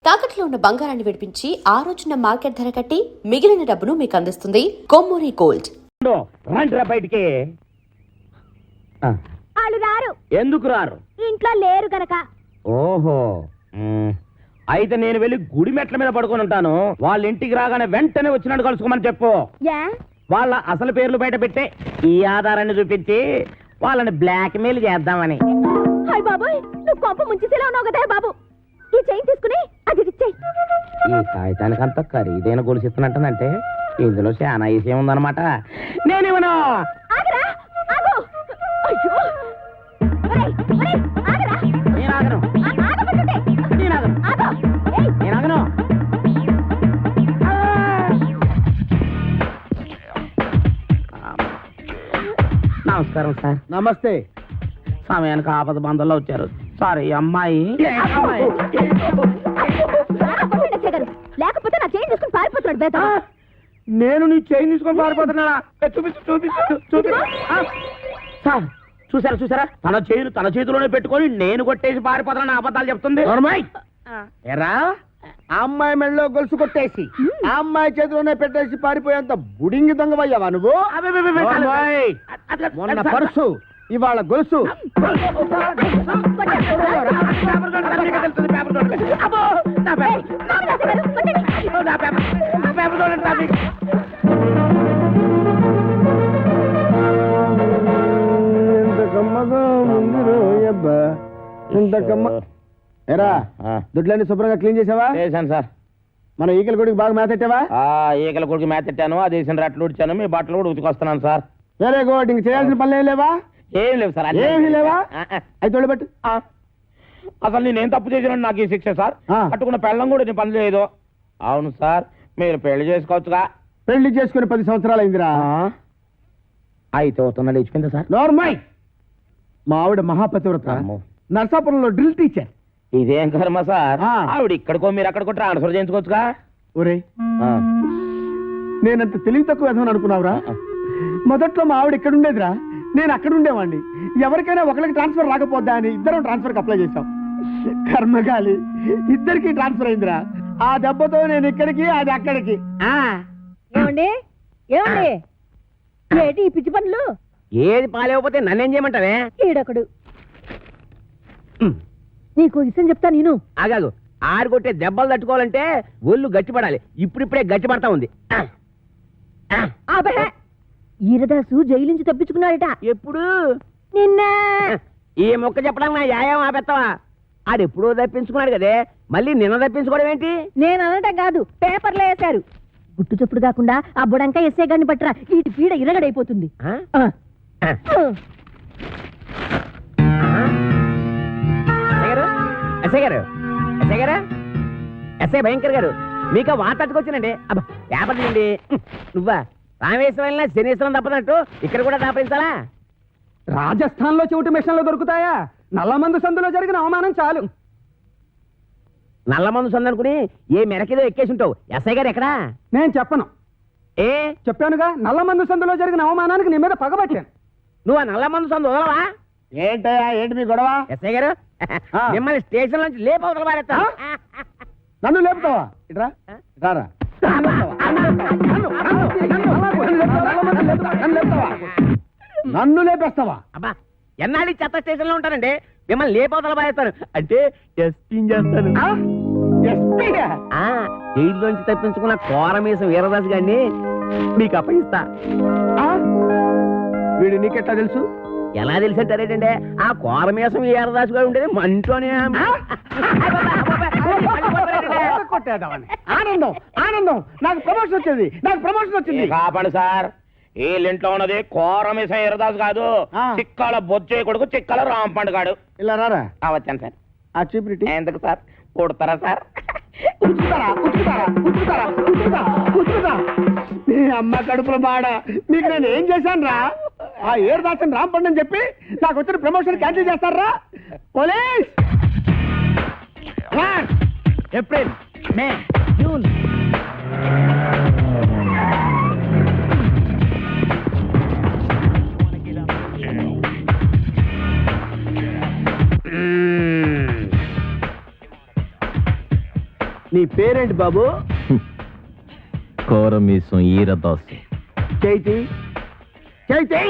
తాకట్లో ఉన్న బంగారాన్ని విడిపించి ఆ రోజున మార్కెట్ ధర కట్టి మిగిలిన డబ్బును మీకు అందిస్తుంది కొమ్మూరి గోల్డ్. రండిరా బయటికి. వాళ్ళు రారు. ఎందుకు రారు? ఇంట్లో లేరు గనక. ఓహో, అయితే నేను వెళ్ళి గుడి మెట్ల మీద పడుకొని ఉంటాను. వాళ్ళ ఇంటికి రాగానే వెంటనే వచ్చినట్టు కలుసుకోమని చెప్పు. వాళ్ళ అసలు పేర్లు బయట పెట్టే ఈ ఆధారాన్ని చూపించి వాళ్ళని బ్లాక్ మెయిల్ చేద్దామని. హాయ్ బాబాయ్, నువ్వు కొంప ముంచేసేలా ఉన్నావు కదా బాబు. ఈ చైన్ తీసుకుని అది ఇచ్చేయ్. ఈ కాగితానికి అంత ఖరీదైన గొలుసు ఇస్తున్నట్టుందంటే ఇందులో చాలా విషయం ఉందన్నమాట. నేనేమన్నా ఆగరా, ఆగు. అయ్యో, ఒరేయ్, ఒరేయ్, ఆగరా. నేను ఆగను, ఆగమంటుంటే. నేను ఆగను, ఆగు. ఏయ్, నేను ఆగను. నమస్కారం సార్. నమస్తే. సమయానికి ఆపద బంధంలో వచ్చారు. సారీ అమ్మాయి. లేకపోతే నా చైన్ తీసుకుని పారిపోతున్నాడు బేట. నేను నీ చైన్ తీసుకొని పారిపోతున్నాడా? చూపించు చూపించు చూపించు. సార్ చూసారా చూసారా, తన చైన్ తన చేతిలోనే పెట్టుకొని నేను కొట్టేసి పారిపోతున్నా అబద్ధాలు చెప్తుంది. ఎరా, ఆ అమ్మాయి మెడలో గొలుసు కొట్టేసి ఆ అమ్మాయి చేతిలోనే పెట్టేసి పారిపోయేంత బుడింగి దొంగవయ్యావా నువ్వు? మొన్న పర్సు, ఇవాళ గొలుసు. ఎరా, దుడ్లన్నీ శుభ్రంగా క్లీన్ చేసావా? చేశాను సార్. మన ఈకల గుడికి బాగా మేతెట్టావా? ఈకల కొడుకు మేతెట్టాను, అది వేసిన రట్లు ఉడిచాను, మీ బట్టలు కూడా ఉతికొస్తున్నాను సార్. Very good. ఇంక చేయాల్సిన పనులు ఏం లేవా? ఏం లేవు సార్. ఏమీ లేవా? అయితే తోడబెట్టు. అసలు నేనేం తప్పు చేసినా నాకు ఈ శిక్ష సార్. కట్టుకున్న పెళ్ళం కూడా నేను పని లేదు. అవును సార్, మీరు పెళ్లి చేసుకోవచ్చుగా. పెళ్లి చేసుకుని 10 సంవత్సరాలు అయిందిరా. అయితే అవుతున్నా ఇచ్చిపోయిందా సార్? నోర్మై. మా ఆవిడ మహాపతివ్రత, నర్సాపురంలో డ్రిల్ టీచర్. ఇదేం కర్మ సార్, ఆవిడ ఇక్కడికో మీరు అక్కడికో ట్రాన్స్ఫర్ చేయించుకోవచ్చుగా. ఒరే, నేనంత తెలివి తక్కువ విధమని అనుకున్నావురా? మొదట్లో మా ఆవిడ ఇక్కడ ఉండేదిరా, నేను అక్కడ ఉండేవాడిని. ఎవరికైనా ఒకరికి ట్రాన్స్ఫర్ రాకపోద్దా అని ఇద్దరం ట్రాన్స్ఫర్కి అప్లై చేశాం. కర్మగాలి, ఇద్దరికి ట్రాన్స్ఫర్ అయిందిరా. ఆ దెబ్బతో నేను ఇక్కడికి, అది అక్కడికి. ఏమండి ఏమండి, ఏంటి ఈ పిచ్చి పనులు? ఏది పాలేకపోతే నన్నేం చేయమంటావే? ఈడొకడు. నీకు విషయం చెప్తా నేను. ఆగాగు, ఆరు కొట్టే దెబ్బలు తట్టుకోవాలంటే ఒళ్ళు గట్టిపడాలి. ఇప్పుడిప్పుడే గట్టిపడతా ఉంది. ఈరదాసు జైలు నుంచి తప్పించుకున్నాడట. ఎప్పుడు? నిన్న. ఈ మొక్క చెప్పడం నా యాయం ఆపెత్తవా? ఆడెప్పుడో తప్పించుకున్నాడు కదే, మళ్ళీ నిన్న తప్పించుకోవడం ఏంటి? నేను అనటం కాదు, పేపర్లో వేశారు. గుట్టు చప్పుడు కాకుండా ఆ బుడంకా ఎస్ఏ గారిని పట్టరా, ఈ పీడ ఇరగడైపోతుంది. ఎస్ఐ గారు, ఎస్ఐ గారు, ఎస్ఐ భయంకర్ గారు, మీకు వార్తకొచ్చానండి. అబ్బా పేపర్ తీయండి. నువ్వా రామేశ్వరం వెళ్ళినా శనీశ్వరం తప్పనట్టు ఇక్కడ కూడా దాపించాలా? రాజస్థాన్ లో చెవిటి మిషన్లు దొరుకుతాయా? నల్లమందు సందులో జరిగిన అవమానం చాలు. నల్లమందు సందు అనుకుని ఏ మెరకేదో ఎక్కేసి ఉంటావు. ఎస్ఐ గారు ఎక్కడా? నేను చెప్పను. ఏ చెప్పానుగా, నల్లమందు సందులో జరిగిన అవమానానికి నీ మీద పగబట్టాను. నువ్వు ఆ నల్లమందు సందు వదలవా? ఏంటయ్యా, ఏంటి మీ గొడవ? ఎస్ఐ గారు, మిమ్మల్ని స్టేషన్ నుంచి లేపవతల పారేస్తా. నన్ను లేపుతావా? ఇట్రా రారా. నన్ను లేపేస్తావా? అబ్బా, ఎన్నాళ్ళు చెత్త స్టేషన్ లో ఉంటానండి, మిమ్మల్ని లేపవతల పారేస్తాను. అంటే టెస్టింగ్ చేస్తాను. జైల్లోంచి తప్పించుకున్న కోరమీసం వీరదాస్ గారిని మీకు అప్పగిస్తా. వీడు నీకెట్లా తెలుసు? ఎలా తెలిసంటారేటండి, ఆ కోరమీసం వీరదాస్ గారు ఉండేది మంటోనే. ఆనందం ఆనందం, నాకు ప్రమోషన్ వచ్చింది, నాకు ప్రమోషన్ వచ్చింది. కాపాడు సార్, వీళ్ళింట్లో ఉన్నది కోరమీసం వీరదాస్ కాదు, చిక్కల బొచ్చే కొడుకు చిక్కల రాంపండు గాడు. ఇలా రారా. వచ్చాను సార్. ఆ చీపురిటి ఎందుకు సార్? కొడతారా సార్? నీ అమ్మ కడుపులో బాడ, మీకు నేను ఏం చేశాను రా? ఆ ఏరుదాసన్ రాంపండు అని చెప్పి నాకు వచ్చిన ప్రమోషన్ క్యాన్సిల్ చేస్తారా? పోలీస్! ఏప్రిల్, మే, జూన్. నీ పేరేంటి బాబు? కోరమీసం ఈరదాసు. చైతి చైతి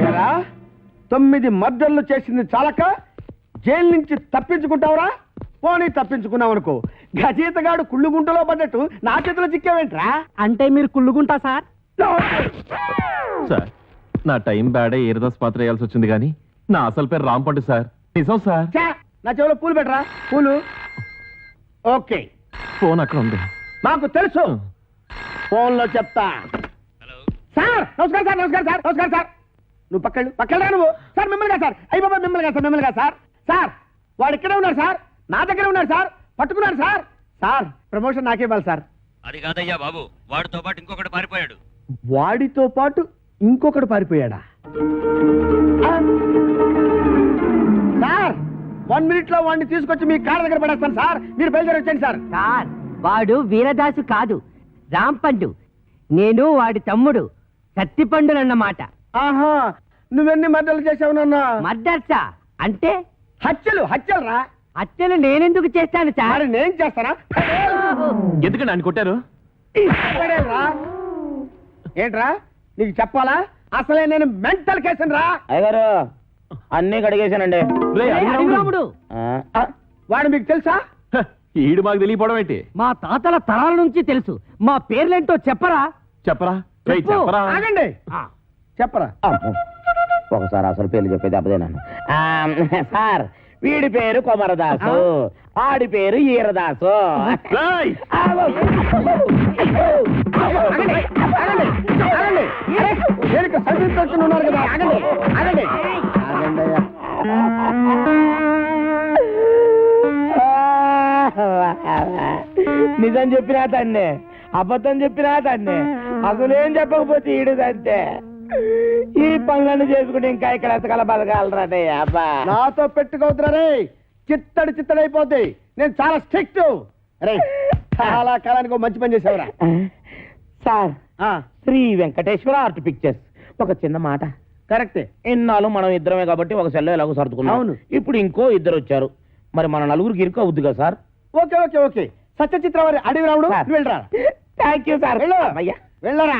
ఏరా 9 మర్డర్లు చేసింది చాలక జైలు నుంచి తప్పించుకుంటావురా? పోనీ తప్పించుకున్నావు అనుకో, గజీతగాడు కుళ్ళుగుంటలో పడ్డట్టు నా చేతిలో చిక్కావేంట్రా? అంటే మీరు కుళ్ళుకుంటా సార్? సార్ నా టైం బ్యాడే ఈరదాస్ పాత్ర వేయాల్సి వచ్చింది కానీ నా అసలు పేరు రాంపండు సార్. నిజం సార్. ఛే, నా చెవిలో పూలు పెట్టరా. పూలు ఓకే, ఫోన్ అక్కడ ఉంది. నాకు తెలుసు, ఫోన్లో చెప్తా. సార్ నమస్కారం సార్, నమస్కారం సార్, నమస్కారం సార్. నువ్వు పక్కరా నువ్వు. సార్ మిమ్మల్ని సార్, అయ్యి బాబా మిమ్మల్ని సార్. సార్ వాడు ఇక్కడే ఉన్నాడు సార్, నా దగ్గర ఉన్నాడు సార్, పట్టుకున్నాడు సార్. సార్ ప్రమోషన్ నాకే ఇవ్వాలి సార్. అది కాదయ్యా బాబు, వాడితో పాటు ఇంకొకటి పారిపోయాడు. వాడితో పాటు ఇంకొకడు పారిపోయాడా? ఆ? సార్ 1 minute లో వాడిని తీసుకొచ్చి మీ కార్ దగ్గర పడేస్తాను సార్, మీరు బయలుదేరి వచ్చండి సార్. సార్ వాడు వీరదాసు కాదు, రాంపండు. నేను వాడి తమ్ముడు సత్తిపండునన్నమాట. ఆహా, నువ్వెన్ని మర్డర్లు చేసావు నాన్న? మర్డర్సా అంటే? హత్యలు రా. హత్యలు నేనెందుకు చేస్తాను సార్? మరి నేను చేస్తానా? ఎందుకండి ఆయన కొట్టారు? పడేయరా. ఏంట్రా నీకు చెప్పాలా? అసలే నేను మెంటల్ కేసును రా. అయ్యగారు అన్నీ కడిగేశానండి. రేయ్, ఏయ్, అడిగినా అడిగిరాముడు, ఆ, వాడు మీకు తెలుసా? హ, ఈడు మాకు తెలియపోవడం ఏంటి? మా తాతల తరాల నుంచి తెలుసు. మా పేర్లేంటో చెప్పరా? చెప్పరా? రేయ్, చెప్పు. చెప్పరా? ఆగండి, ఆ, చెప్పరా. అమ్మో. ఒకసారి అసలు పేర్లు చెప్పేది అబ్బదేనాను. సార్ వీడి పేరు కొమరదాసు, ఆడి పేరు ఈరదాసు. రేయ్! దేనికి సర్వీస్ ఉన్నారు కదా, ఆగండి ఆగండి ఆగండి అయ్యా. నిజం చెప్పినా తన్నే, అబద్ధం చెప్పినా తన్నే, అసలేం చెప్పకపోతే ఈడుదంతే. ఈ పనులను చేసుకుంటే ఇంకా ఇక్కడ ఎంతకాల బతకాలరాదే అబ్బా. నాతో పెట్టుకోవద్దురా రే, చిత్తడిపోద్ది. నేను చాలా స్ట్రిక్ట్ రే. చాలా కాలానికి ఒక మంచి పని చేసావురా. Sir Sri Venkateswara art pictures ఒక చిన్న మాట. కరెక్టే. ఇన్నాళ్ళు మనం ఇద్దరమే కాబట్టి ఒక సెల్లో ఎలాగో సర్దుకున్నాం. అవును. ఇప్పుడు ఇంకో ఇద్దరు వచ్చారు, మరి మన నలుగురికి ఇరుకు అవుద్ది కదా sir? Okay okay okay. Satyachitra వారి అడవి రాముడు, సార్. నువ్వు వెళ్ళరా. Thank you sir. వెళ్ళు. అయ్యా వెళ్ళరా.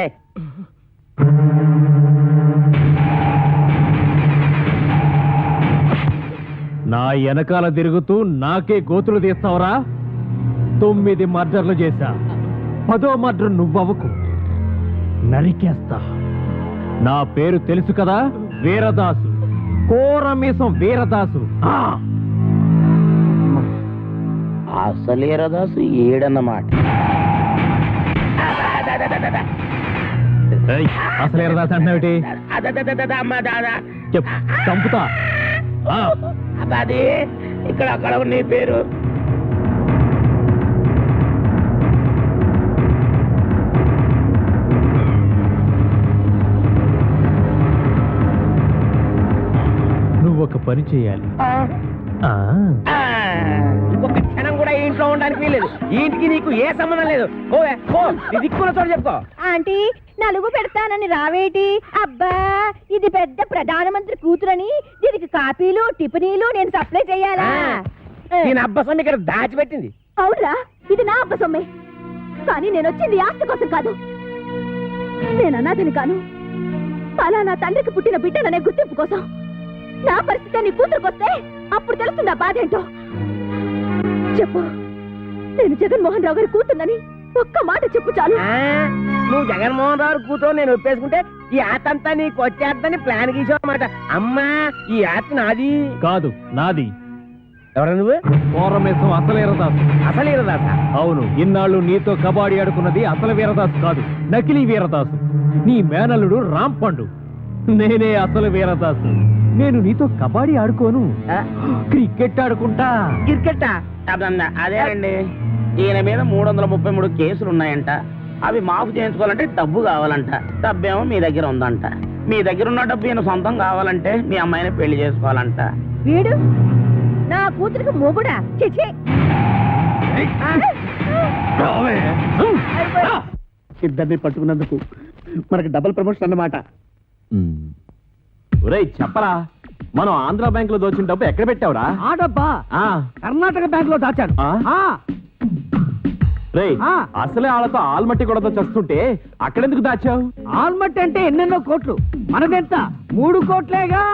ఏయ్. నా వెనకాల తిరుగుతూ నాకే గోతులు తీస్తావరా? 9 మర్డర్లు చేశా, 10వ మర్డర్ నువ్వవకు, నరికేస్తా. నా పేరు తెలుసు కదా, వీరదాసు, కోరమీసం వీరదాసు. అసలు ఈరదాసు ఏడన్నమాట. ఏయ్, అసలు వీరదాసు అంటున్నావేటి? చెప్పు, చంపుతా. ఆ, అది ఇక్కడ అక్కడ నీ పేరు. నువ్వు ఒక పని చేయాలి. ఆ, ఇంకొక క్షణం కూడా ఈ ఇంట్లో ఉండడానికి వీలేదు. ఈ ఇంటికి నీకు ఏ సంబంధం లేదు. ఓవే ఓ, నీ దిక్కున్న చోట చెప్పుకో. ఆంటీ నలుగు పెడతానని రావేటి? అబ్బా ఇది పెద్ద ప్రధానమంత్రి కూతురని దీనికి కాపీలు టిఫినీలు నేను సప్లై చేయాలా? నేను అబ్బసం ఇక్కడ దాచిపెట్టింది. అవునరా, ఇది నా అబ్బ సొమ్మే. కానీ నేను వచ్చింది ఆస్తి కోసం కాదు. నేను అనాథని కాను, అలా నా తండ్రికి పుట్టిన బిడ్డలనే గుర్తింపు కోసం. నా పరిస్థితి నీ కూతురుకొస్తే అప్పుడు తెలుస్తుంది ఆ బాధ ఏంటో. చెప్పు, నేను జగన్మోహన్ రావు గారి కూతున్నని ఒక్క మాట చెప్పు చాలు. నువ్వు జగన్మోహన్ రావు కూతురు నేను ఒప్పేసుకుంటే ఈ ఆతంతా నీకు వచ్చేద్దని ప్లాన్ గీసావన్నమాట. అమ్మా ఈ ఆత నాది కాదు, నాది. ఎవరు నువ్వు? కోరమీసం అసలు వీరదాసు. అసలు ఈరదాసా? అవును, ఇన్నాళ్ళు నీతో కబాడీ ఆడుకున్నది అసలు వీరదాసు కాదు, నకిలీ వీరదాసు. నీ మేనల్లుడు రాంపండు, నేనే అసలు వీరదాసు. నేను నీతో కబాడీ ఆడుకోను, క్రికెట్ ఆడుకుంటా. క్రికెట్టా? అదేనండి, ఈయన మీద 333 కేసులు ఉన్నాయంట. అవి మాఫ్ చేయించుకోవాలంటే డబ్బు కావాలంట. డబ్బేమో మీ దగ్గర ఉందంట. మీ దగ్గర ఉన్న డబ్బు ఈయన సొంతం కావాలంటే మీ అమ్మాయిని పెళ్లి చేసుకోవాలంట. వీడు నా కూతురికి మొగుడా? చిచి. ఇద్దరిని పట్టుకున్నందుకు మనకి డబుల్ ప్రమోషన్ అన్నమాట. ఒరేయ్ చెప్పరా, మనం ఆంధ్ర బ్యాంక్ లో దోచిన డబ్బు ఎక్కడ పెట్టావురా? ఆ డబ్బా ఆ, కర్ణాటక బ్యాంక్ లో దాచాను. ఆ? ఆ, రేయ్ ఆ. అసలే వాళ్ళతో ఆల్మట్టి కూడా చస్తుంటే అక్కడెందుకు దాచావు? ఆల్మట్ అంటే ఎన్నెన్నో కోట్లు, మనదెంత 3 కోట్లేగా.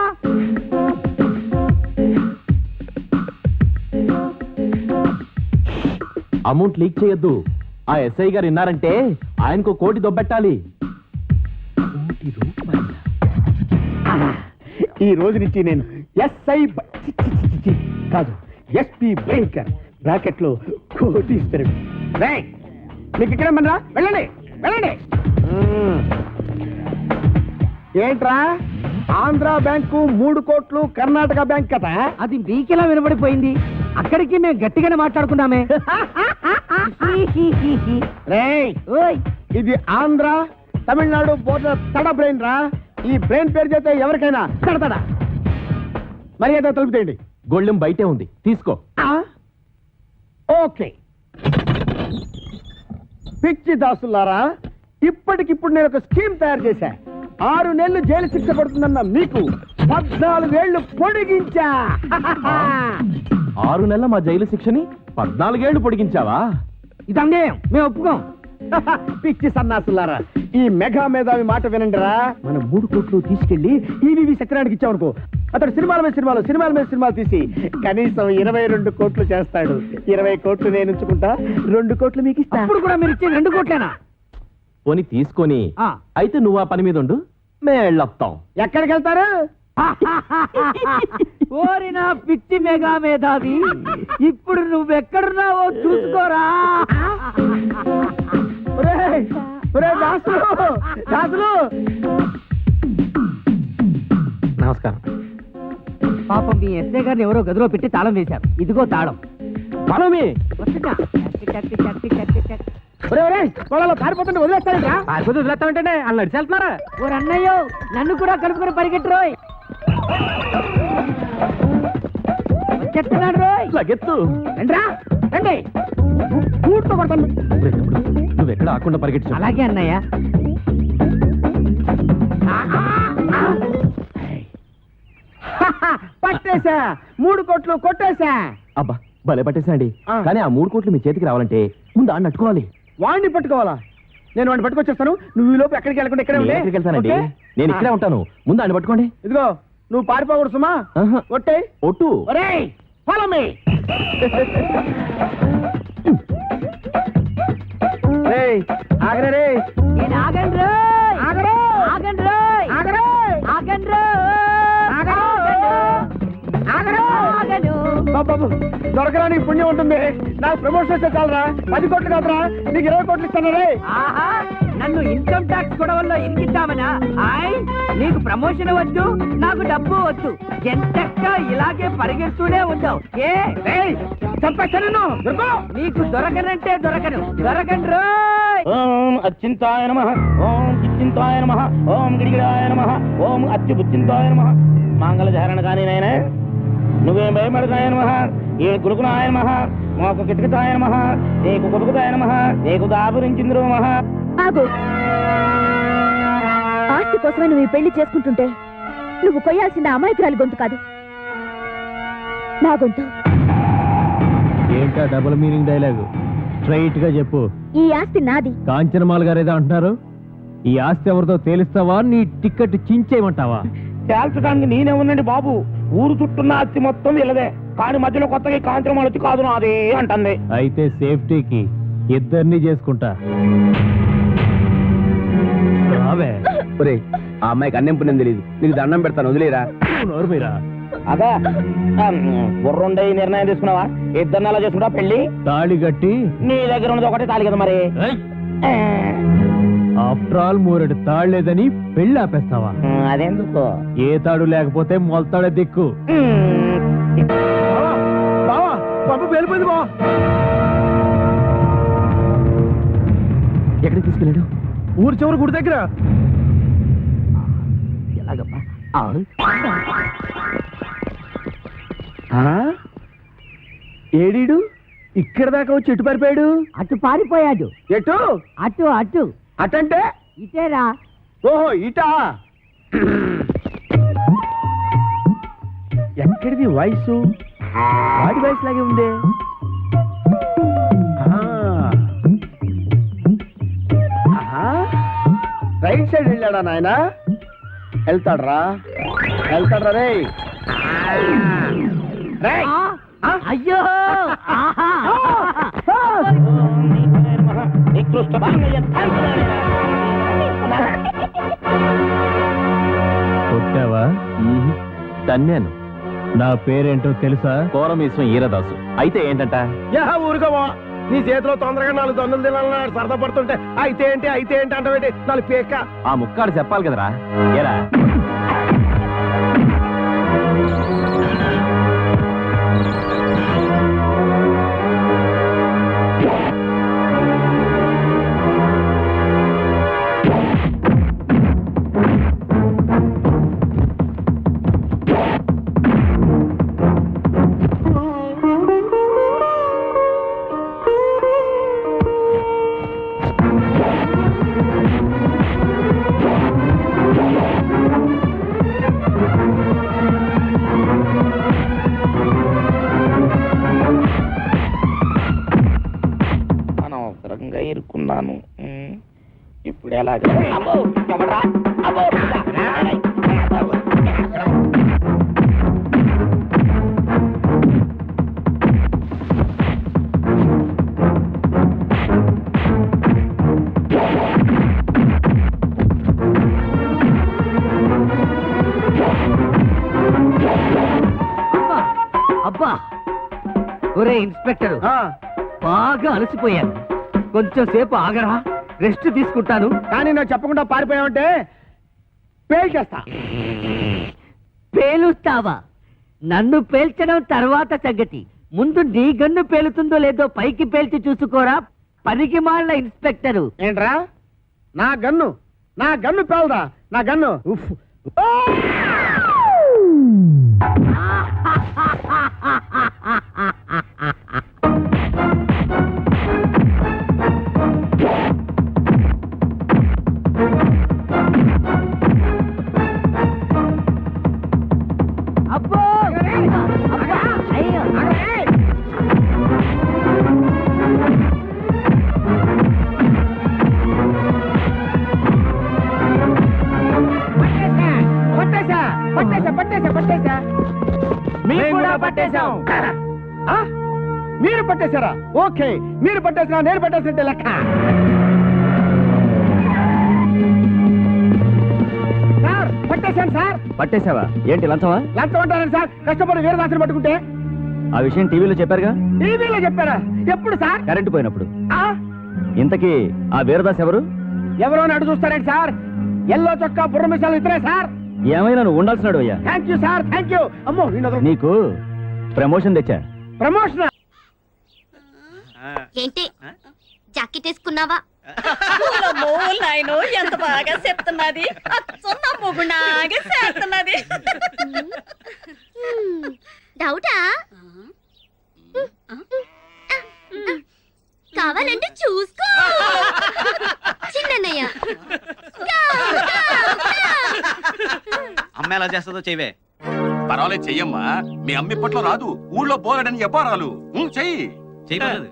అమౌంట్ లీక్ చేయొద్దు. ఆ ఎస్ఐ గారు విన్నారంటే ఆయనకు 1 కోటి దొబ్బెట్టాలి. ఈ రోజు నుంచి నేను ఎస్ఐ కాదు, ఎస్పీ భయంకర్ బ్రాకెట్ లో కోటీశ్వరుడు. రేయ్, మీకు ఇక్కడ మనరా, వెళ్ళండి వెళ్ళండి. ఏంట్రా ఆంధ్ర బ్యాంకు 3 కోట్లు, కర్ణాటక బ్యాంక్ కదా? అది మీకెలా వినబడిపోయింది? అక్కడికి మేము గట్టిగానే మాట్లాడుకున్నామే. రేయ్, ఓయ్, ఇది ఆంధ్ర తమిళనాడు బోర్డర్ తడ బ్రెయిన్ రా. ఈ బ్రెయిన్ పేరు చేస్తే ఎవరికైనా తడతడ. మర్యాద తలుపుతేయండి. గొళ్ళెం బయటే ఉంది, తీసుకో. ఓకే. పిచ్చి దాసులారా, ఇప్పటికిప్పుడు నేను ఒక స్కీమ్ తయారు చేశా. 6 నెలలు జైలు శిక్ష పడుతుందన్న మీకు 14 ఏళ్లు పొడిగించా. 6 నెలల మా జైలు శిక్షని 14 ఏళ్లు పొడిగించావా? ఇది అన్యాయం, మేము ఒప్పుకోం. పిచ్చి సన్నాసులారా, ఈ మెగా మేధావి మాట వినండిరా. మనం 3 కోట్లు తీసుకెళ్లి ఈవీవి సత్యనారాయణకి ఇచ్చామనుకో, అతడు సినిమాల మీద సినిమాలు తీసి కనీసం 22 కోట్లు చేస్తాడు. 20 కోట్లు నేను ఉంచుకుంటా, 2 కోట్లు మీకు ఇస్తా. అప్పుడు కూడా మీరు ఇచ్చే 2 కోట్లేనా? పోని తీసుకొని ఆ. అయితే నువ్వు ఆ పని మీద ఉండు, మేళ్ళొస్తాం. ఎక్కడికి వెళ్తారు? ఓరి నా పిచ్చి మెగా మేధావి, ఇప్పుడు నువ్వెక్కడున్నావో చూసుకోరా. ఒరేయ్, ఒరేయ్ దాసులు, దాసులు. నమస్కారం. పాపం మీ ఎస్ఐ గారిని ఎవరో గదిలో పెట్టి తాళం వేశారు. ఇదిగో తాళం. మనమే వస్తున్నా. ఒరేయ్, ఒరేయ్, పొలాల్లో పారిపోతుంటే వదిలేస్తారా? వదిలేస్తామంటే వాళ్ళు నడిచెళ్తున్నారా? ఓ అన్నయ్యో, నన్ను కూడా కలుపుకొని పరిగెట్టురోయ్. వచ్చేస్తున్నాడు రోయ్. లగెత్తు. రండ్రా, రండి. కూర్చో కొడతాను. ఒరేయ్ తమ్ముడు, నువ్వెక్కడ ఆకుండా పరిగెట్టు. అలాగే అన్నయ్య. పట్టేశా, 3 కోట్లు కొట్టేశా. అబ్బా భలే పట్టేసండి. ఆ. కానీ ఆ 3 కోట్లు మీ చేతికి రావాలంటే ముందు ఆడిని అట్టుకోవాలి. వాడిని పట్టుకోవాలా? నేను వాడిని పట్టుకొచ్చేస్తాను. నువ్వు ఈ లోపు ఎక్కడికి వెళ్ళకుండా ఇక్కడే నేను ఉండే. ఎక్కడికి వెళ్తానండి? ఓకే? నేను ఇక్కడే ఉంటాను. ముందు ఆడిని పట్టుకోండి. ఇదిగో, నువ్వు పారిపోకూడదు సుమా. ఆహా. ఒట్టే. ఒట్టు. ఒరేయ్, follow me. రేయ్, ఆగరా రేయ్. నేను ఆగండి రోయ్. ఆగరా. ఆగండి రోయ్. ఆగరా. ఆగండి రోయ్. ఆగరా. ఆగరా. ఆగను. బాబు, దొరకరా నీకు పుణ్యం ఉంటుంది. నాకు ప్రమోషన్ వస్తే చాలరా. 10 కోట్లు కాదురా, నీకు 20 కోట్లు ఇస్తాను రే. ఆహా, నన్ను ఇన్కమ్ ట్యాక్స్ గొడవల్లో ఇరికిద్దామనా? ఆయ్, నీకు ప్రమోషన్ వద్దు, నాకు డబ్బు వద్దు. ఎంతక్క ఇలాగే పరిగెడుతూనే ఉందావు. ఏ చంపేస్తాను నిన్ను. దొరకో. నీకు దొరకనంటే దొరకను. దొరకండి రోయ్. ఓం అచ్చింతాయ నమః, ఓం చిచ్చింతాయ నమః, ఓం గిడిగిడాయ నమః, ఓం అచ్యుబుచ్చింతాయ నమః. మంగళధారణ కానీ నాయన, నువ్వేం భయపడతాయ నమః, ఏ గురుకునాయ నమః, మాకు కిటకితాయ నమః, నీకు కొడుకుతాయ నమః, నీకు దాపురించింద్రు నమః. ఆగు. ఆస్తి కోసమే నువ్వు ఈ పెళ్లి చేసుకుంటుంటే నువ్వు కొయ్యాల్సిన అమాయకురాలి గొంతు కాదు, నా గొంతు. ఏంటా డబుల్ మీనింగ్ డైలాగు? స్ట్రైట్ గా చెప్పు. ఈ ఆస్తి నాది. కాంచనమాల గారు ఏదో అంటున్నారు. ఈ ఆస్తి ఎవరితో తేలిస్తావా, నీ టికెట్ చించేయమంటావా? తేల్చడానికి నేనే ఉండండి బాబు. ఊరు చుట్టున్న అత్తి మొత్తం వీళ్ళదే, కానీ మధ్యలో కొత్తగా కాంచనమాల వచ్చి కాదు నాదే అంటుంది. అయితే సేఫ్టీకి ఇద్దరిని చేసుకుంటా. రావే. ఒరేయ్, ఆ అమ్మాయికి అన్నం పుణ్యం తెలియదు, నీకు దండం పెడతాను, వదిలేరా. నోరు మీరా. అదా బుర్రుండే నిర్ణయం తీసుకున్నావా? ఇద్దరిని అలా చేసుకుంటా పెళ్లి. తాళి కట్టి. నీ దగ్గర ఉన్నది ఒకటే తాలి కదా మరి. ఆఫ్టర్ ఆల్ 3 తాళ్లేదని పెళ్లి ఆపేస్తావా? అదెందుకు? ఏ తాడు లేకపోతే మొలతాడే దిక్కు. బావా, పంపు వెళ్ళిపోయింది బావా. ఎక్కడికి తీసుకెళ్ళాడు? ఊరు చివరి గుడి దగ్గర. ఎలాగమ్మా? ఏడీడు ఇక్కడ దాకా వచ్చి ఎటు పారిపోయాడు? అటు పారిపోయాడు. ఎటు? అటు అటు అటంటే ఇటేరా. ఓహో ఇటా ఎక్కడిది వాయిస్? వాడి వాయిస్ లాగే ఉందే. రైట్ సైడ్ వెళ్ళాడా నాయన? వెళ్తాడ్రా రే. అయ్యో కొట్టావా? తన్నాను. నా పేరేంటో తెలుసా? కోరమేశ్వం ఈరదాసు. అయితే ఏంటంట? ఊరుకోవా, నీ చేతిలో తొందరగా 4 దన్నులు తినాలన్నాడు. సరదా పడుతుంటే అయితే ఏంటి అంటే 4 పేక. ఆ ముక్కాడు చెప్పాలి కదరా. ఏరా అనవసరంగా ఇరుక్కున్నాను. ఇప్పుడు ఎలాగ? అబ్బా ఒరే ఇన్స్పెక్టర్, బాగా అలసిపోయాను. కొంచెం సేపు ఆగరా, రెస్ట్ తీసుకుంటాను. కానీ నేను చెప్పకుండా పారిపోయావంటే పేల్చేస్తా. పేలుస్తావా? నన్ను పేల్చడం తర్వాత సంగతి. ముందు నీ గన్ను పేలుతుందో లేదో పైకి పేల్చి చూసుకోరా, పనికి మాళ్ళ ఇన్స్పెక్టరు. ఏంట్రా? నా గన్ను పేలదా? నా గన్ను ఉఫ్. అబ్బో అబ్బా, అయ్యో. పట్టేశా. మేము కూడా పట్టేశాం. ఆ? మీరు పట్టేశారా? ఓకే, మీరు పట్టేసినా నేను పట్టేసినట్టే లెక్క. సార్ పట్టేశాను సార్. పట్టేశావా? ఏంటి లంచమా? లంచం అంటారని సార్, కష్టపడి వీరదాసుని పట్టుకుంటే. ఆ విషయం టీవీలో చెప్పారుగా. టీవీలో చెప్పారా? ఎప్పుడు సార్? కరెంటు పోయినప్పుడు. ఆ? ఇంతకీ ఆ వీరదాస్ ఎవరు? ఎవరో అడుగు చూస్తారేంటి సార్? ఎల్లో చొక్కా బుర్ర మిసాలు ఇతరే సార్. ఏమైనా నువ్వు ఉండాల్సినాడు అయ్యా. Thank you sir, thank you. అమ్మో నీకు ప్రమోషన్ తెచ్చా. ప్రమోషన్. ఏంటి జాకెట్ వేసుకున్నావా? నాయనో ఎంత బాగా చెప్తున్నది. అచ్చన్న మొగునాగా చేస్తున్నది. డౌటా? కావాలంటే చూసుకో చిన్నయ్య. అమ్మ ఎలా చేస్తుందో చెయ్యవే. పర్వాలేదు చెయ్యమ్మా. మీ అమ్మ ఇప్పట్లో రాదు. ఊళ్ళో బోలెడని చెప్పారాలు. చెయ్యి. చెయ్యలేదు.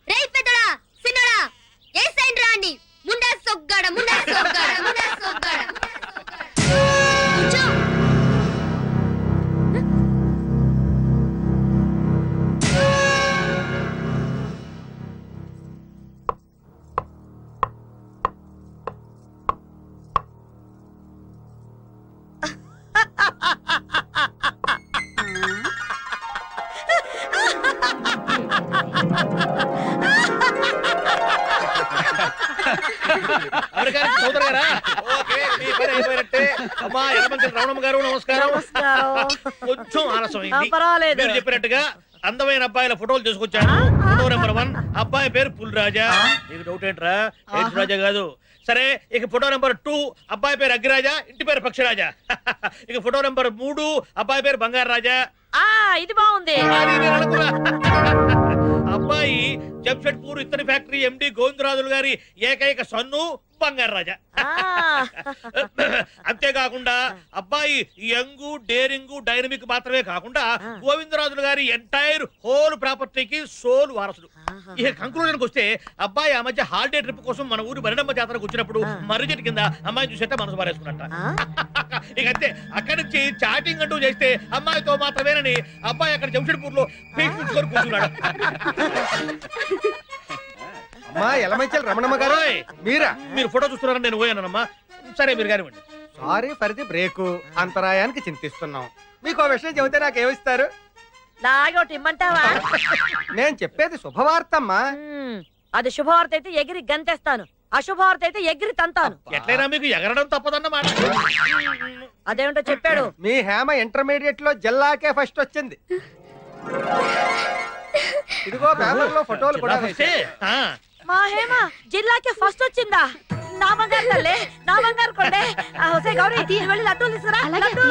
రేయ్ పెద్దడా సిన్నడా ఏ సైడ్ రాండి. ముండా సొగ్గాడ ముండా సొగ్గాడ ముండా సొగ్గాడ. కూర్చో. నమస్కారం. కొంచెం ఆలస్యమైంది. పర్వాలేదు. మీరు చెప్పినట్టుగా అందమైన అబ్బాయిల ఫోటోలు తీసుకొచ్చాను. ఫోటో నెంబర్ 1 అబ్బాయి పేరు పుల్రాజా. నీకు డౌట్ ఏంట్రా? రాజా కాదు. సరే, ఇక ఫోటో నెంబర్ 2 అబ్బాయి పేరు అగ్గిరాజా, ఇంటి పేరు పక్షిరాజా. ఇక ఫోటో నెంబర్ 3 అబ్బాయి పేరు బంగారు రాజా. ఇది బాగుంది. అబ్బాయి జంషెడ్పూర్ ఇత్తడి ఫ్యాక్టరీ ఎండి గోవిందరాజులు గారి ఏకైక సన్ను బంగారు రాజా. అంతేకాకుండా అబ్బాయి యంగ్, డేరింగ్, డైనమిక్ మాత్రమే కాకుండా గోవిందరాజులు గారి ఎంటైర్ హోల్ ప్రాపర్టీకి సోల్ వారసుడు. ఇక కంక్లూజన్కి వస్తే అబ్బాయి ఆ మధ్య హాలిడే ట్రిప్ కోసం మన ఊరు మరిడమ్మ జాతరకు వచ్చినప్పుడు మర్రి చెట్టు కింద అమ్మాయి చూసేట మనసు పారేసుకున్నట్ట. ఇక అంతే, అక్కడి నుంచి చాటింగ్ అంటూ చేస్తే అమ్మాయితో మాత్రమేనని అబ్బాయి అక్కడ జంషెడ్పూర్ లో పీక్కొని కూర్చున్నాడు. ఎలమంచల్ రమణమ్మ గారు మీరా? మీరు ఫోటో చూస్తున్నారని నేను పోయానమ్మా. సరే, మీరు కానివ్వండి. Sorry for the break. అంతరాయానికి చింతిస్తున్నాం. మీకు విషయం చెబితే నాకేమిస్తారు? నాగోటి ఇమ్మంటావా? నేను చెప్పేది శుభవార్తమ్మా. అది శుభవార్త అయితే ఎగిరి గంతేస్తాను, అశుభవార్త అయితే ఎగిరి తంతాను. ఎట్లయినా మీకు ఎగరడం తప్పదన్నమాట. అదేమిటో చెప్పాడు. మీ హేమ ఇంటర్మీడియట్ లో జిల్లాకే ఫస్ట్ వచ్చింది. ఇదిగో పేపర్ లో ఫోటోలు కూడా మా హేమ జిల్లాకే ఫస్ట్ వచ్చిందా? నా బంగారు తల్లే, నా బంగారు కొండే. గౌరీ, వెళ్ళి లడ్డూలు తీసుకురా. లడ్డు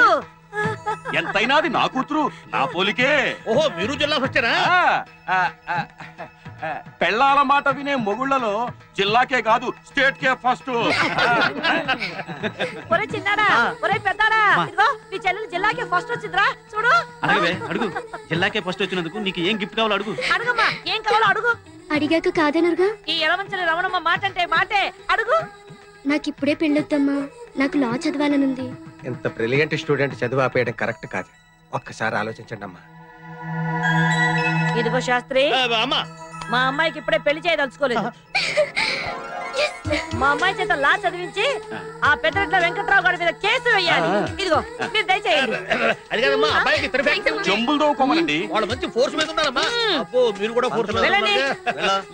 ఎంతైనా అది నా కూతురు, నా పోలికే. ఓహో, మీరు జిల్లా వచ్చారా? పెళ్ళాల మాట వినే మొగుళ్లలో జిల్లాకే కాదు స్టేట్ కే ఫస్ట్. ఒరే చిన్నాడా, ఒరే పెద్దాడా, ఇదిగో మీ చెల్లెలు జిల్లాకే ఫస్ట్ వచ్చిందిరా, చూడు. అడుగు, జిల్లాకే ఫస్ట్ వచ్చినందుకు నీకు ఏం గిఫ్ట్ కావాలో అడుగు. అడుగమ్మా, ఏం కావాలో అడుగు. అడిగాక కాదనరుగా. ఈ ఎలమంచలి రమణమ్మ మాట అంటే మాటే, అడుగు. నాకిప్పుడే పెళ్ళొద్దమ్మా, నాకు లా చదవాలనుంది. ఇంత బ్రిలియంట్ స్టూడెంట్ చదువు ఆపేయడం కరెక్ట్ కాదు. ఒక్కసారి ఆలోచించండి అమ్మా. ఇదిగో శాస్త్రి, అమ్మా, మా అమ్మాయికి ఇప్పుడే పెళ్లి చేయదలుచుకోలేదు. మా అమ్మాయి చేత లా చదివించి ఆ పెద్దరెడ్ల వెంకట్రావు గారి మీద కేసు వేయాలి. ఇదిగో మీరు దయచేయండి. అది కాదమ్మా, అబ్బాయికి జంబులు దోకోమనండి. వాళ్ళు మంచి ఫోర్స్ మీద ఉన్నారమ్మా. అబ్బో, మీరు కూడా ఫోర్స్ మీద వెళ్ళండి.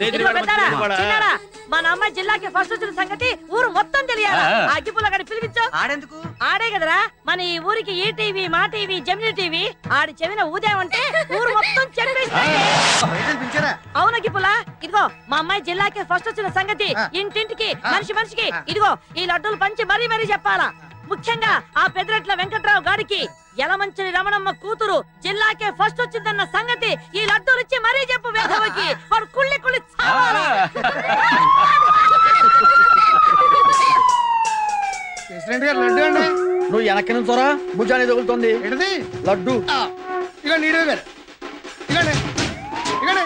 ఇదిగో పెద్దాడా, చిన్నాడా, మన అమ్మాయి జిల్లాకి ఫస్ట్ వచ్చిన సంగతి ఊరు మొత్తం తెలియాలి. ఆ అగ్గిపుల్ల గారిని పిలిపించు. ఆడెందుకు? ఆడే కదరా మన ఈ ఊరికి ఈ టీవీ, మా టీవీ, జెమిని టీవీ. ఆడి చెవిన ఊదేమంటే ఊరు మొత్తం చెప్పేస్తాయి. అవును అగ్గిపుల్ల, ఇదిగో మా అమ్మాయి జిల్లాకి ఫస్ట్ వచ్చిన సంగతి ఇంటింటికి, మనిషి మనిషికి ఇదిగో ఈ లడ్డూలు పంచి మరీ మరీ చెప్పాలా. ముఖ్యంగా ఆ పెద్దరెట్ల వెంకట్రావు గారికి యలమంచిలి రమణమ్మ కూతురు జిల్లాకే ఫస్ట్ వచ్చిందన్న సంగతి ఈ లడ్డూలు ఇచ్చి మరీ చెప్పు. వేదవకి వాడు కుళ్ళి కుళ్ళి చావాలి. ప్రెసిడెంట్ గారు లడ్డు అండి. నువ్వు వెనక్కి నుంచోరా, భుజాన్ని తగులుతోంది. ఏంటది? లడ్డు. ఇక నీడే గారు, ఇగండి ఇగండి.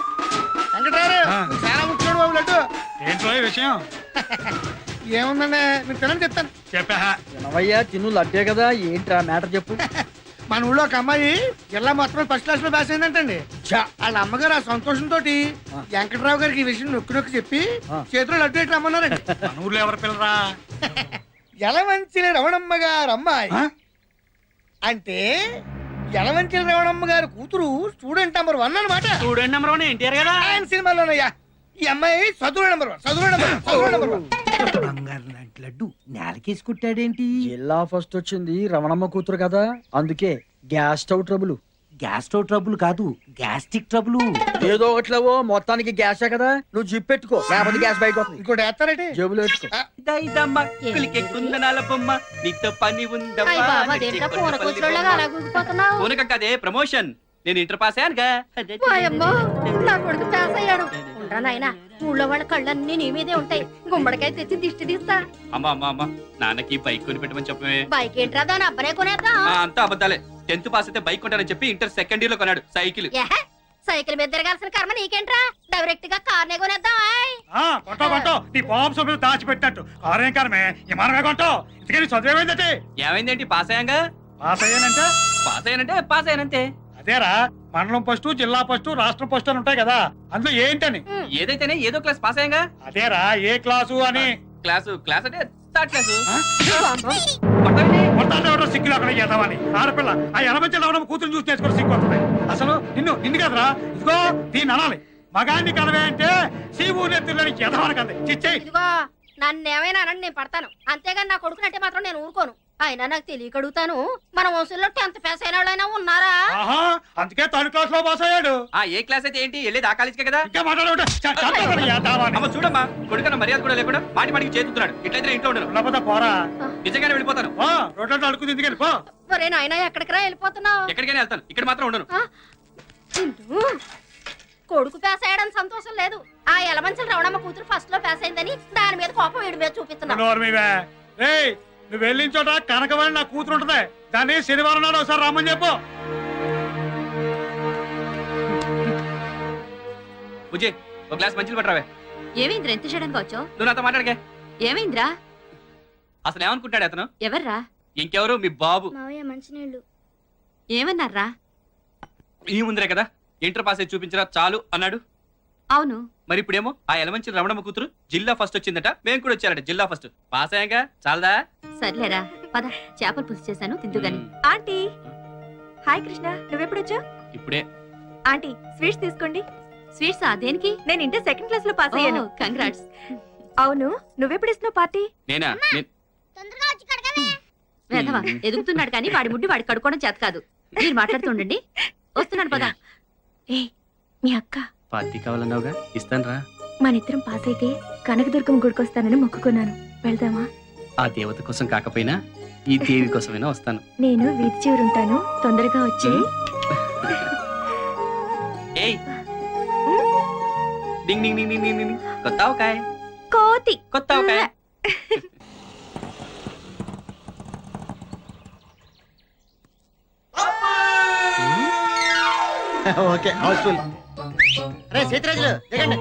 వెంకటరావు చాలా ముఖ్యమైన బాబు లడ్డు. ఏంటో విషయం? ఏముందండి, మీరు తినండి చెప్తాను. చెప్పా. వినవయ్యా, తిను లడ్డే కదా. ఏంట్రా మ్యాటర్ చెప్పు. మన ఊళ్ళో ఒక అమ్మాయి జిల్లా మొత్తం ఫస్ట్ క్లాస్ లో పాస్ అయిందంటండి. వాళ్ళ అమ్మగారు ఆ సంతోషంతో వెంకటరావు గారికి ఈ విషయం నొక్కి నొక్కి చెప్పి చేతిలో లడ్డు ఎట్లా రమ్మన్నారండి. మన ఊర్లో ఎవరు పిల్లరా? యలమంచిలి రమణమ్మ గారు అమ్మాయి అంటే యలమంచిలి రమణమ్మ గారి కూతురు స్టూడెంట్ నెంబర్ 1 అన్నమాట. స్టూడెంట్ నెంబర్ 1 ఎన్టీఆర్ కదా. ఆయన సినిమాలోనయ్యా. ఈ అమ్మాయి చదువు నెంబర్ 1. బంగారు లాంటి లడ్డు నేలకేసి కుట్టాడేంటి? జిల్లా ఫస్ట్ వచ్చింది రమణమ్మ కూతురు కదా, అందుకే gas stove trouble. Gas stove trouble కాదు, గ్యాస్ట్రిక్ ట్రబుల్. ఏదో ఒకట్లేవో, మొత్తానికి గ్యాసే కదా. నువ్వు జిప్ పెట్టుకో, లేకపోతే గ్యాస్ బయట వస్తుంది. ఇంకోటి వేస్తారంటే జేబులో పెట్టుకో. కదే ప్రమోషన్. నేను ఇంటర్ పాస్ అయ్యానుగా. నా కొడుకు పాస్ అయ్యాడు. ఉండరా నాయనా, ఊళ్ళో వాళ్ళ కళ్ళన్నీ నీ మీదే ఉంటాయి. గుమ్మడికాయ తెచ్చి దిష్టి తీస్తా. అమ్మా నాన్నకి బైక్ కొని పెట్టమని చెప్పమే. బైక్ ఏంట్రా, దాని అబ్బనే కొనేద్దాం. అంతా అబద్ధాలే. 10th పాస్ అయితే బైక్ కొంటానని చెప్పి ఇంటర్ సెకండ్ ఇయర్ లో కొన్నాడు సైకిల్. సైకిల్ మీద తిరగాల్సిన కర్మ నీకేంట్రా, డైరెక్ట్ గా కార్నే కొనేద్దాం. కొంటో నీ పాంప్స్ దాచిపెట్టినట్టు కారేం కారమే విమానమే కొంటో. ఇంతకీ చదివేమైందంటే? ఏమైందేంటి? పాస్ అయ్యాంగా. పాస్ అయ్యానంటే పాస్ అయ్యానంతే. అదేరా, మండలం ఫస్ట్, జిల్లా ఫస్ట్, రాష్ట్రం ఫస్ట్ అని ఉంటాయి కదా, అందులో ఏంటని? ఏదైతేనే ఏదో క్లాస్ పాస్ అయ్యాంగా. అదేరా, ఏ క్లాసు అని. క్లాస్ అంటే థర్డ్ క్లాసు. సిగ్గులు అక్కడ చేద్దామని ఆడపిల్ల ఆ ఎనభై లవడం కూతురు చూసి నేర్చుకుని సిగ్గు వస్తుంది. అసలు నిన్ను కదరా, ఇదిగో దీన్ని అనాలి. మగాన్ని కలవే అంటే సీవు నెత్తులని ఎదవని కదా. చిచ్చే నన్ను ఏమైనా అనండి, నేను పడతాను. అంతేగాని నా కొడుకునంటే మాత్రం నేను ఊరుకోను. అయినా నాకు తెలియక అడుగుతాను, మన వంశంలో 10th పాస్ అయిన వాళ్ళైనా ఉన్నారా? అందుకే థర్డ్ క్లాస్ లో పాస్ అయ్యాడు. ఏ క్లాస్ అయితే ఏంటి, వెళ్ళేది ఆ కాలేజీకే కదా. ఇంకా మాట్లాడు. అమ్మ చూడమ్మా, కొడుకన్న మర్యాద కూడా లేకుండా మాటి మాటికి చేతున్నాడు. ఇట్లయితే ఇంట్లో ఉండను. పోరా, నిజంగానే వెళ్ళిపోతాను. రోడ్లలో అడుగుతుంది ఎందుకని పో. ఒరే నాయనా, ఎక్కడికి రా వెళ్ళిపోతున్నావు? ఎక్కడికైనా వెళ్తాను, ఇక్కడ మాత్రం ఉండను. కొడుకు పాస్ అయ్యాడని సంతోషం లేదు, ఆ ఎలమంచల రవణమ్మ కూతురు ఫస్ట్ లో పాస్ అయిందని దాని మీద కోపం వీడి మీద చూపిస్తున్నావు. నువ్వు వెళ్ళిన చోట కనకవాణి నా కూతురు ఉంటది, దాన్ని శనివారం నాడు ఒకసారి రమ్మని చెప్పు. బుజ్జి, ఒక గ్లాస్ మంచిలు పట్టరావే. ఏమైందిరా ఎంత చేయడానికి వచ్చావు? నువ్వు నాతో మాట్లాడకే. ఏమైందిరా? అసలు ఏమనుకుంటాడు అతను? ఎవర్రా? ఇంకెవరు, మీ బాబు. మంచినీళ్ళు ఏమన్నారా? ఈ ముందరే కదా ఇంటర్ పాస్ అయి చూపించరా చాలు అన్నాడు. అవును, మరి ఇప్పుడేమో ఆ ఎలమంచి రమణమ్మ కూతురు జిల్లా ఫస్ట్ వచ్చిందట, మేము కూడా వచ్చారట జిల్లా ఫస్ట్. పాస్ అయ్యాక చాలదా? సర్లేరా పద, చేపలు పులుసు చేశాను తిందుగాని. ఆంటీ హాయ్ కృష్ణ, నువ్వెప్పుడొచ్చావు? ఇప్పుడే. ఆంటీ స్వీట్స్ తీసుకోండి. స్వీట్సా? దేనికి? నేను ఇంటర్ 2nd క్లాస్ లో పాస్ అయ్యాను. కంగ్రాట్స్. అవును, నువ్వెప్పుడు ఇస్తున్నావు పార్టీ? నేనా? వేధవా ఎదుగుతున్నాడు కానీ వాడి ముడ్డి వాడి కడుక్కోవడం చేత కాదు. మీరు మాట్లాడుతుండండి, వస్తున్నాడు పద. ఏ మీ అక్క పార్టీ కావాలన్నావుగా, ఇస్తాను రా. మనిద్దరం పాస్ అయితే కనకదుర్గం గుడికొస్తానని మొక్కుకున్నాను, వెళ్దామా? ఆ దేవత కోసం కాకపోయినా ఈ దేవి కోసమైనా వస్తాను. నేను వీధి చివరుంటాను, తొందరగా వచ్చి. ఏయ్ డింగ్ డింగ్ డింగ్ డింగ్ డింగ్ డింగ్. కొత్త ఆవకాయ, కోతి కొత్త ఆవకాయ. Okay Housefull. రే సీతరాజులు దిగండి.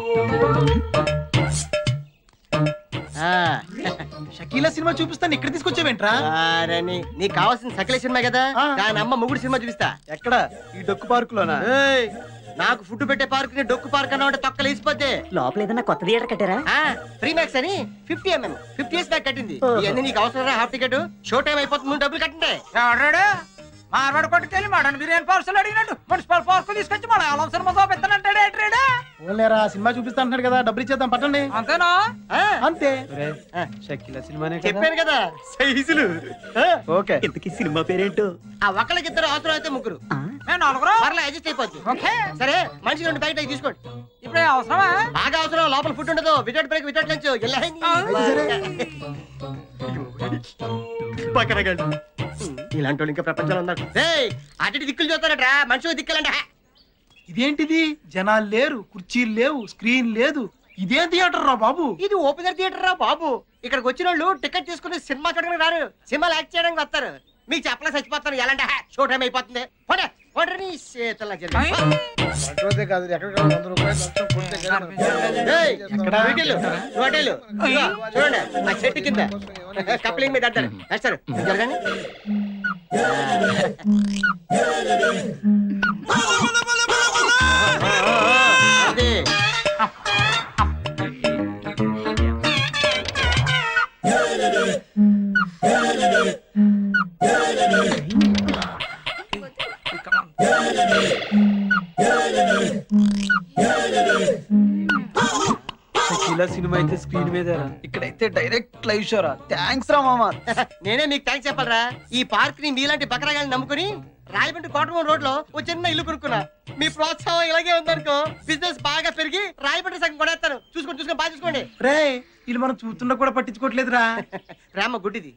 షకీలా సినిమా చూపిస్తాను, ఇక్కడ తీసుకొచ్చావేంట్రా? నీకు కావాల్సిన సకల సినిమా కదా, దాని అమ్మ మొగుడు సినిమా చూపిస్తా. ఎక్కడ? ఈ డొక్కు పార్క్ లోనా? నాకు ఫుడ్ పెట్టే పార్క్ ని డొక్కు పార్క్ అన్నా తొక్కలు వేసిపోతే. లోపల ఏదన్నా కొత్త థియేటర్ కట్టారా? ఫ్రీ మ్యాక్స్ అని 50 mm 50 years బ్యాక్ కట్టింది. ఇవన్నీ నీకు అవసరం? హాఫ్ టికెట్ షో టైం అయిపోతుంది, నువ్వు డబ్బులు కట్టండి. మార్వాడు కొట్టుకెళ్ళి మటన్ బిర్యానీ పార్సల్ అడిగినట్టు మున్సిపల్ పార్క్ తీసుకొచ్చి మన ఆలం సినిమా చూపిస్తానంటాడే. ఓన్లేరా సినిమా చూపిస్తా అంటున్నాడు కదా, డబ్బులు ఇచ్చేద్దాం పట్టండి. అంతేనా? అంతే. షకీలా సినిమానే చెప్పాను కదా సైజులు. ఓకే, ఇంతకీ సినిమా పేరేంటో? ఆ ఒక్కళ్ళకి ఇద్దరు, అవసరం అయితే ముగ్గురు, పర్లే అడ్జస్ట్ అయిపోద్ది. సరే మనిషికి 2 ప్యాకెట్ అవి తీసుకోండి. ఇప్పుడే అవసరమా? బాగా అవసరం, లోపల ఫుడ్ ఉండదు. Without break without lunch. ఇలాంటి వాళ్ళు ఇంకా ప్రపంచంలో ఉన్నారు. అటు దిక్కులు చూస్తారట్రా, మనుషులు దిక్కులంట. ఇదేంటిది? జనాలు లేరు, కుర్చీలు లేవు, స్క్రీన్ లేదు. ఇదేం థియేటర్ రా బాబు? ఇది ఓపెనర్ థియేటర్ రా బాబు. ఇక్కడికి వచ్చిన వాళ్ళు టికెట్ తీసుకుని సినిమా చూడడానికి రారు, సినిమాలు యాక్ట్ చేయడానికి వస్తారు. మీకు చెప్పలే చచ్చిపోతాను. ఎలాంటి షో టైం అయిపోతుంది. చూడండి ఆ చెట్టు కింద కప్లింగ్ మీద అంటారు. వేస్తారు జరగండి. సినిమా అయితే స్క్రీన్ మీద, ఇక్కడైతే డైరెక్ట్ లైవ్ షోరా. థ్యాంక్స్ రా మామా. నేనే మీకు థ్యాంక్స్ చెప్పాలరా. ఈ పార్క్ ని మీలాంటి బకరాగాల్ని నమ్ముకుని రాయమండ్రి కోటమూరు రోడ్ లో ఒక చిన్న ఇల్లు కొనుక్కున్నా. మీ ప్రోత్సాహం ఇలాగే ఉందనుకో, బిజినెస్ బాగా పెరిగి రాయమండ్రి సగం కొనేస్తారు. చూసుకోండి బాగా చూసుకోండి. రే వీళ్ళు మనం చూస్తున్నా కూడా పట్టించుకోవట్లేదురా. ప్రేమ గుడ్డిది,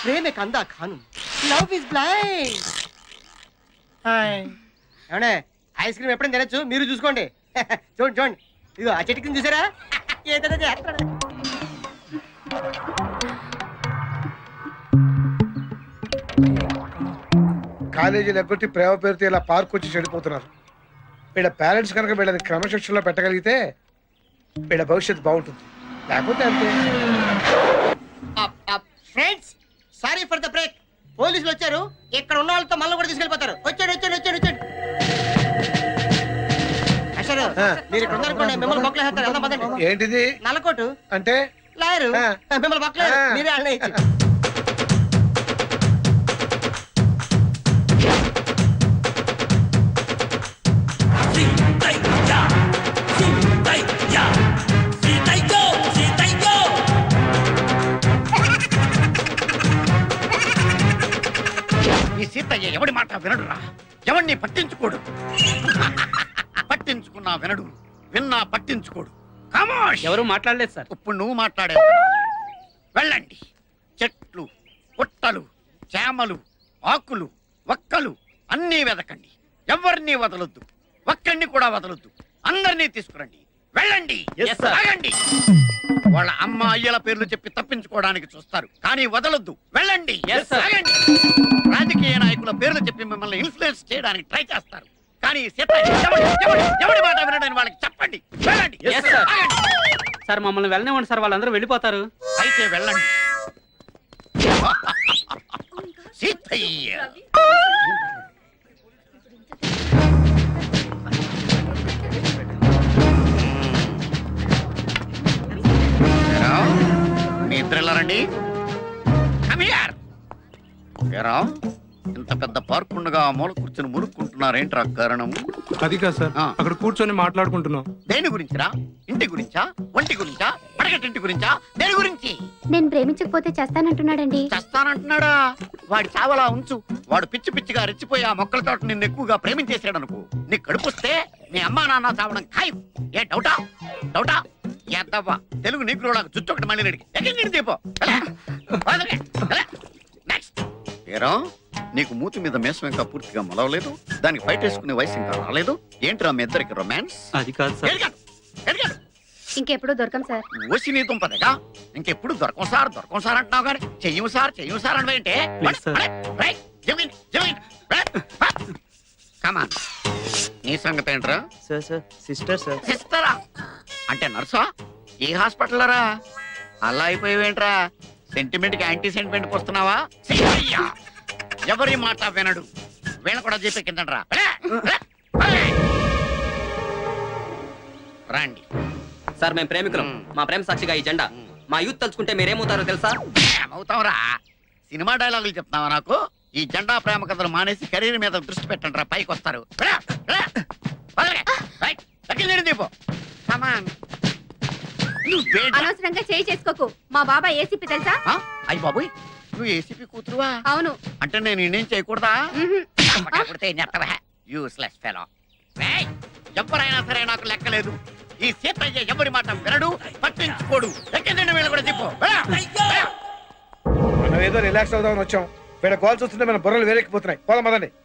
ప్రేమే కందా ఖాను, లవ్ ఇస్ బ్లైండ్. ఏమండే ఐస్ క్రీమ్ ఎప్పుడైనా తినచ్చు, మీరు చూసుకోండి. చూడండి చూడండి, ఇదిగో ఆ చెట్టు కింద చూసారా? ఏదైనా చేస్తాడు. కాలేజీలు ఎగ్గొట్టి ప్రేమ పేరుతో ఇలా పార్క్ వచ్చి చెడిపోతున్నారు. వీళ్ళ పేరెంట్స్ కనుక వీళ్ళని క్రమశిక్షణలో పెట్టగలిగితే వీళ్ళ భవిష్యత్తు బాగుంటుంది. లేకపోతే అంతే. Friends sorry for the break. పోలీసులు వచ్చారు, ఇక్కడ ఉన్న వాళ్ళతో మళ్ళీ కూడా తీసుకెళ్ళిపోతారు. వచ్చాడు వచ్చాడు వచ్చాడు వచ్చాడు. మీరు ఇక్కడ ఉన్నారనుకోండి, మిమ్మల్ని బొక్కలేస్తారు. ఎలా పదండి. ఏంటిది? నల్లకోటు అంటే లాయరు మిమ్మల్ని బొక్కలేదు, మీరే అన్న ఇచ్చి. ఎవరిని పట్టించుకోడు. పట్టించుకున్నా వినడు, విన్నా పట్టించుకోడు. ఖమోష్. ఎవరు మాట్లాడలేదు సార్. ఇప్పుడు నువ్వు మాట్లాడే. వెళ్ళండి. చెట్లు, పుట్టలు, చేమలు, ఆకులు, ఒక్కలు అన్నీ వెదకండి. ఎవరిని వదలొద్దు, ఒక్కడిని కూడా వదలొద్దు. అందరినీ తీసుకురండి. వెళ్ళండి. ఆగండి. వాళ్ళ అమ్మ అయ్యల పేర్లు చెప్పి తప్పించుకోవడానికి చూస్తారు, కానీ వదలొద్దు. వెళ్ళండి. ఆగండి. రాజకీయ నాయకుల పేర్లు చెప్పి మిమ్మల్ని ఇన్ఫ్లుయెన్స్ చేయడానికి ట్రై చేస్తారు, కానీ ఎవడి మాట వినడని వాళ్ళకి చెప్పండి. వెళ్ళండి. ఆగండి. సార్ మమ్మల్ని వెళ్ళనివ్వండి సార్, వాళ్ళందరూ వెళ్ళిపోతారు. అయితే వెళ్ళండి. సీతయ్య. మీ ఇద్దరు వెళ్ళారండి. ఇంత పెద్ద పార్క్ ఉండగా మూల కూర్చొని మురుక్కుంటున్నారేంట్రా కారణం? అది కాదు సార్, అక్కడ కూర్చొని మాట్లాడుకుంటున్నాం. దేని గురించిరా? ఇంటి గురించా, ఒంటి గురించా, పడగటింటి గురించా, దేని గురించి? నేను ప్రేమించకపోతే చేస్తానంటున్నాడండి. చేస్తానంటున్నాడా? వాడి చావలా ఉంచు. వాడు పిచ్చి పిచ్చిగా రెచ్చిపోయి ఆ మొక్కల తోట నిన్ను ఎక్కువగా ప్రేమించేసాడు అనుకో, నీ కడుపుస్తే మీ అమ్మా నాన్న చావడం ఖాయం. ఏ డౌటా? డౌటా? ఏద్దవ్వా తెలుగు నీకు జుట్టు ఒకటి మళ్ళీ నడికి ఎక్కడ దీపో. నెక్స్ట్ ఏరా, నీకు మూతి మీద మేసం ఇంకా పూర్తిగా మొలవలేదు, దానికి బయట వేసుకునే వయసు ఇంకా రాలేదు. ఏంట్రా మీ ఇద్దరికి రొమాన్స్? అది కాదు సార్. ఇంకెప్పుడు దొరకం సార్. ఓసి నీ దుంపదగా ఇంకెప్పుడు దొరకం సార్ అంటున్నావు కానీ చెయ్యం సార్ అంటే కమాన్. నీ సంగతి ఏంట్రా? సిస్టరా అంటే నర్సా? ఏ హాస్పిటల్ రా? అలా అయిపోయావేంట్రా? సెంటిమెంట్ కి యాంటీ సెంటిమెంట్ వస్తున్నావా? ఎవరి మాట వినడు. వీళ్ళ కూడా చెప్పెక్కిందండ్రా. రండి సార్, మేము ప్రేమికులం. మా ప్రేమ సాక్షిగా ఈ జెండా. మా యూత్ తలుచుకుంటే మీరేమవుతారో తెలుసా? ఏమవుతావురా? సినిమా డైలాగులు చెప్తున్నావా నాకు? ఈ జెండా ప్రేమ కథలు మానేసి కెరీర్ మీద దృష్టి పెట్టండి రా, పైకి వస్తారు. దీపో అనవసరంగా చేయి చేసుకోకు. మా బాబా ఏసీపీ తెలుసా? అయ్యి బాబోయ్, నువ్వు ఏసీపీ కూతురువా? అవును. అంటే నేను ఇండియన్ చేయకూడదా? Useless fellow. ఎవరైనా సరే నాకు లెక్కలేదు. ఈ సీతయ్య ఎవరి మాట వినడు, పట్టించుకోడు. ఎక్కండి వీళ్ళు కూడా చెప్పు. మనం ఏదో రిలాక్స్ అవుదామని వచ్చాం, వీళ్ళ కాల్స్ వస్తుంటే మన బుర్రలు వేరెక్కిపోతున్నాయి. పోదాం పదండి.